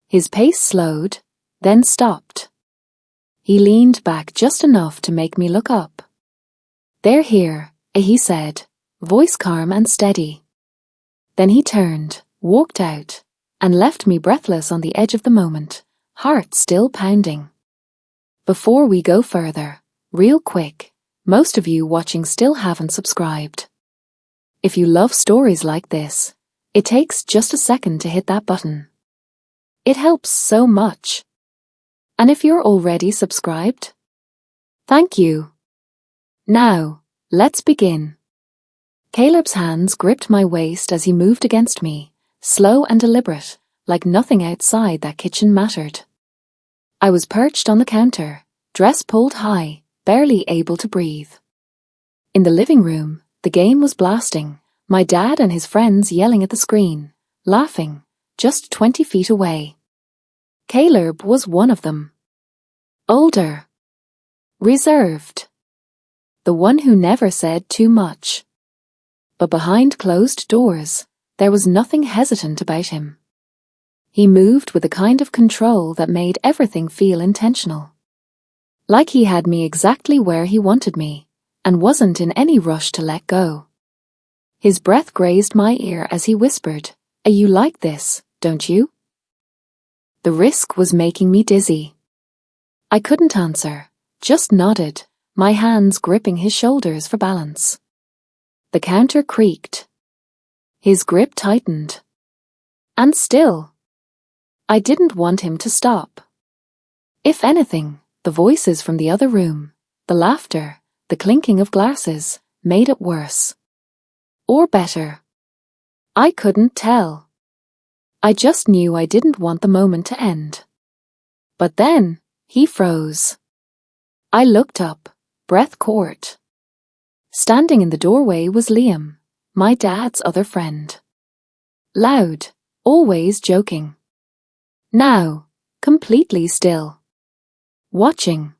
His pace slowed, then stopped. He leaned back just enough to make me look up. "They're here," he said, voice calm and steady. Then he turned, walked out, and left me breathless on the edge of the moment, heart still pounding. Before we go further, real quick, most of you watching still haven't subscribed. If you love stories like this, it takes just a second to hit that button. It helps so much. And if you're already subscribed, thank you. Now, let's begin. Caleb's hands gripped my waist as he moved against me, slow and deliberate, like nothing outside that kitchen mattered. I was perched on the counter, dress pulled high, barely able to breathe. In the living room, the game was blasting, my dad and his friends yelling at the screen, laughing, just 20 feet away. Caleb was one of them. Older. Reserved. The one who never said too much. But behind closed doors, there was nothing hesitant about him. He moved with a kind of control that made everything feel intentional. Like he had me exactly where he wanted me, and wasn't in any rush to let go. His breath grazed my ear as he whispered, "You like this, don't you?" The risk was making me dizzy. I couldn't answer, just nodded, my hands gripping his shoulders for balance. The counter creaked. His grip tightened. And still, I didn't want him to stop. If anything, the voices from the other room, the laughter, the clinking of glasses, made it worse. Or better. I couldn't tell. I just knew I didn't want the moment to end. But then, he froze. I looked up, breath caught. Standing in the doorway was Liam, my dad's other friend. Loud, always joking. Now, completely still. Watching.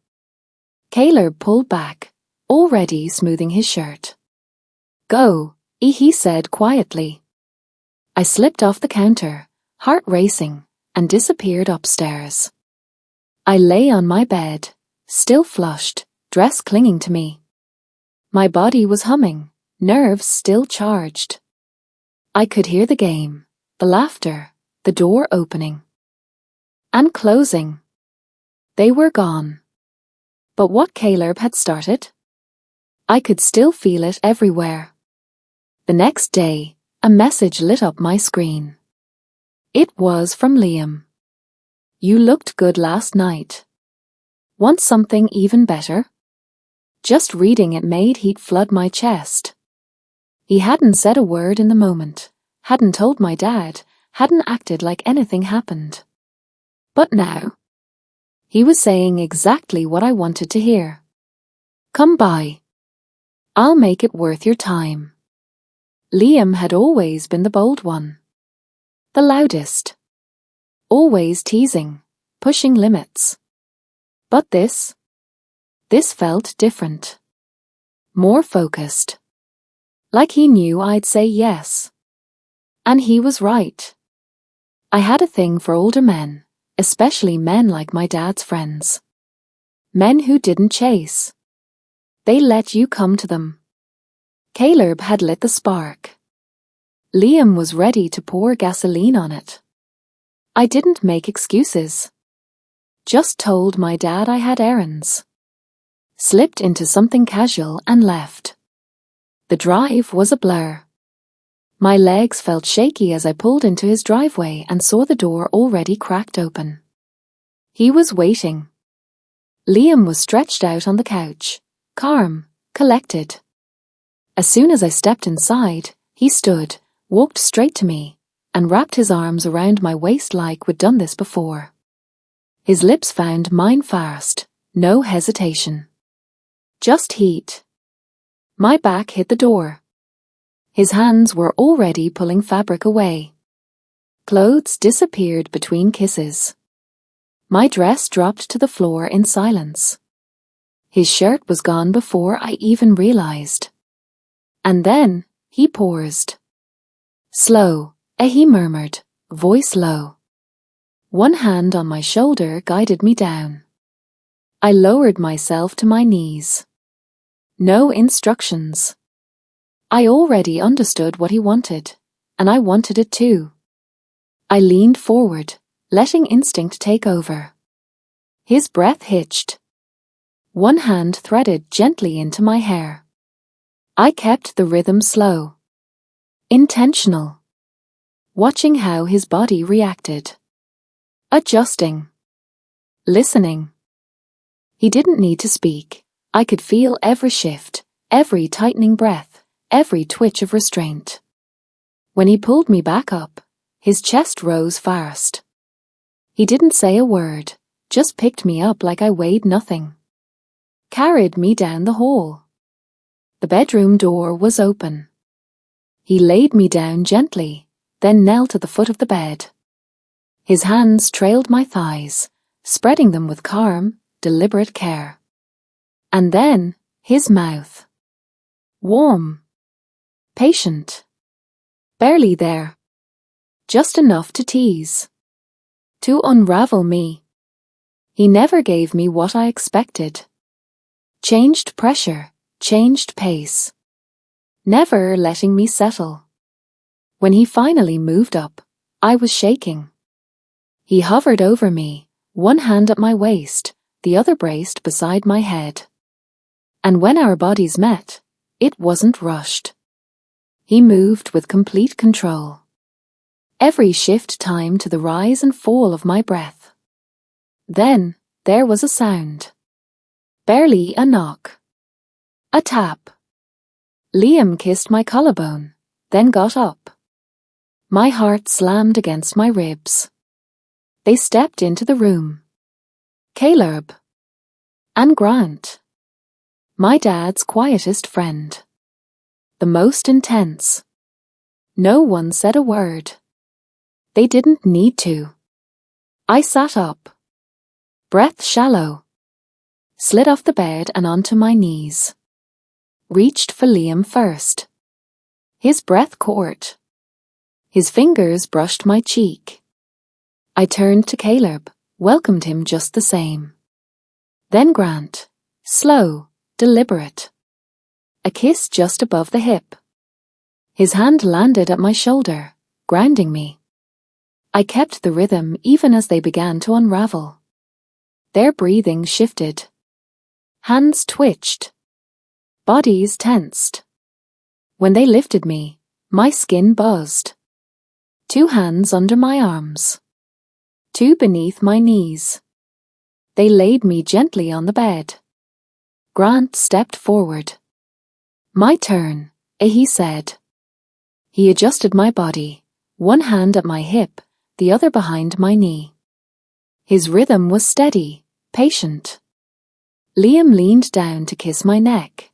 Caleb pulled back, already smoothing his shirt. "Go," he said quietly. I slipped off the counter, heart racing, and disappeared upstairs. I lay on my bed, still flushed, dress clinging to me. My body was humming, nerves still charged. I could hear the game, the laughter, the door opening. And closing. They were gone. But what Caleb had started? I could still feel it everywhere. The next day, a message lit up my screen. It was from Liam. "You looked good last night. Want something even better?" Just reading it made heat flood my chest. He hadn't said a word in the moment, hadn't told my dad, hadn't acted like anything happened. But now, he was saying exactly what I wanted to hear. "Come by. I'll make it worth your time." Liam had always been the bold one. The loudest. Always teasing, pushing limits. But this felt different. More focused. Like he knew I'd say yes. And he was right. I had a thing for older men, especially men like my dad's friends. Men who didn't chase. They let you come to them. Caleb had lit the spark. Liam was ready to pour gasoline on it. I didn't make excuses. Just told my dad I had errands. Slipped into something casual and left. The drive was a blur. My legs felt shaky as I pulled into his driveway and saw the door already cracked open. He was waiting. Liam was stretched out on the couch, calm, collected. As soon as I stepped inside, he stood, walked straight to me, and wrapped his arms around my waist like we'd done this before. His lips found mine fast, no hesitation. Just heat. My back hit the door. His hands were already pulling fabric away. Clothes disappeared between kisses. My dress dropped to the floor in silence. His shirt was gone before I even realized. And then, he paused. "Slow," he murmured, voice low. One hand on my shoulder guided me down. I lowered myself to my knees. No instructions. I already understood what he wanted, and I wanted it too. I leaned forward, letting instinct take over. His breath hitched. One hand threaded gently into my hair. I kept the rhythm slow, intentional, watching how his body reacted. Adjusting. Listening. He didn't need to speak. I could feel every shift, every tightening breath, every twitch of restraint. When he pulled me back up, his chest rose fast. He didn't say a word, just picked me up like I weighed nothing. Carried me down the hall. The bedroom door was open. He laid me down gently, then knelt at the foot of the bed. His hands trailed my thighs, spreading them with calm, deliberate care. And then, his mouth. Warm. Patient. Barely there. Just enough to tease. To unravel me. He never gave me what I expected. Changed pressure, changed pace. Never letting me settle. When he finally moved up, I was shaking. He hovered over me, one hand at my waist, the other braced beside my head. And when our bodies met, it wasn't rushed. He moved with complete control. Every shift timed to the rise and fall of my breath. Then, there was a sound. Barely a knock. A tap. Liam kissed my collarbone, then got up. My heart slammed against my ribs. They stepped into the room. Caleb. And Grant. My dad's quietest friend. The most intense. No one said a word. They didn't need to. I sat up. Breath shallow. Slid off the bed and onto my knees. Reached for Liam first. His breath caught. His fingers brushed my cheek. I turned to Caleb, welcomed him just the same. Then Grant, slow, deliberate. A kiss just above the hip. His hand landed at my shoulder, grounding me. I kept the rhythm even as they began to unravel. Their breathing shifted. Hands twitched. Bodies tensed. When they lifted me, my skin buzzed. 2 hands under my arms. 2 beneath my knees. They laid me gently on the bed. Grant stepped forward. My turn, he said. He adjusted my body, one hand at my hip, the other behind my knee. His rhythm was steady, patient. Liam leaned down to kiss my neck.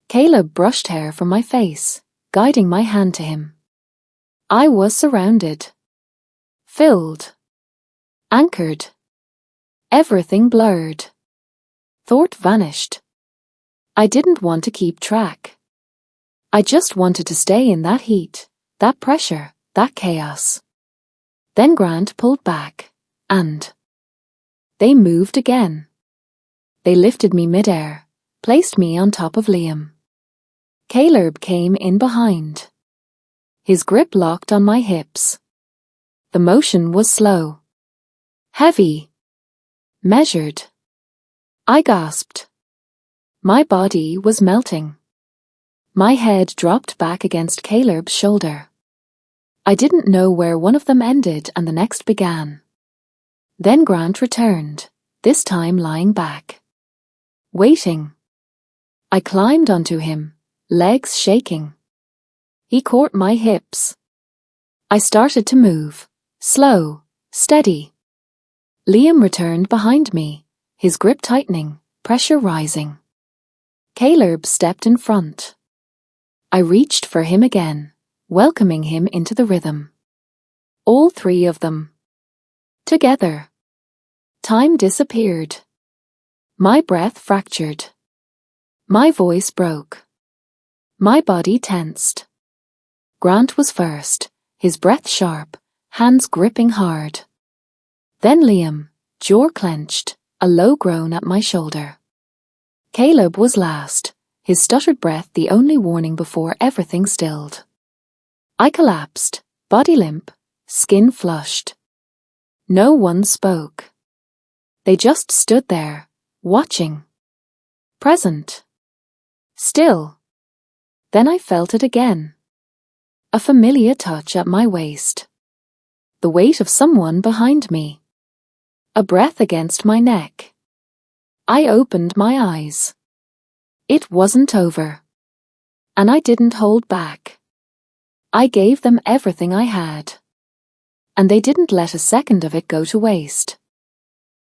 Caleb brushed hair from my face, guiding my hand to him. I was surrounded. Filled. Anchored. Everything blurred. Thought vanished. I didn't want to keep track. I just wanted to stay in that heat, that pressure, that chaos. Then Grant pulled back, and they moved again. They lifted me midair, placed me on top of Liam. Caleb came in behind. His grip locked on my hips. The motion was slow. Heavy. Measured. I gasped. My body was melting. My head dropped back against Caleb's shoulder. I didn't know where one of them ended and the next began. Then Grant returned, this time lying back. Waiting. I climbed onto him, legs shaking. He caught my hips. I started to move, slow, steady. Liam returned behind me, his grip tightening, pressure rising. Caleb stepped in front. I reached for him again, welcoming him into the rhythm. All 3 of them. Together. Time disappeared. My breath fractured. My voice broke. My body tensed. Grant was first, his breath sharp, hands gripping hard. Then Liam, jaw clenched, a low groan at my shoulder. Caleb was last, his stuttered breath the only warning before everything stilled. I collapsed, body limp, skin flushed. No one spoke. They just stood there, watching. Present. Still. Then I felt it again. A familiar touch at my waist. The weight of someone behind me. A breath against my neck. I opened my eyes. It wasn't over. And I didn't hold back. I gave them everything I had. And they didn't let a second of it go to waste.